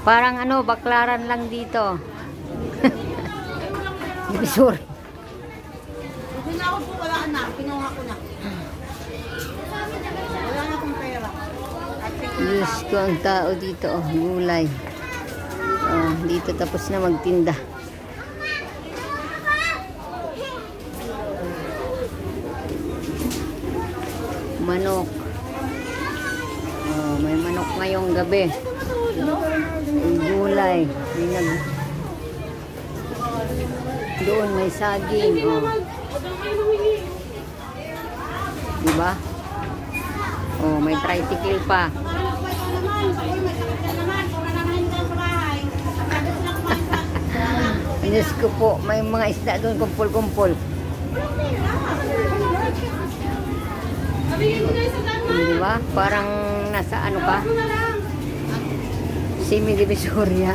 Parang ano, baklaran lang dito. Divisor. Pinawag po, wala anak. Pinuha ko na. Wala na akong pera. Diyos ko ang tao dito. Oh, gulay. Oh, dito tapos na magtinda. Manok. Oh, may manok ngayong gabi. Gulay. Doon may saging. Oh. Diba? Oh, may tricycle pa. Diyos ko po, may mga isda doon, kumpul-kumpul. Diba? Parang nasa ano ka? Semi-divisoria.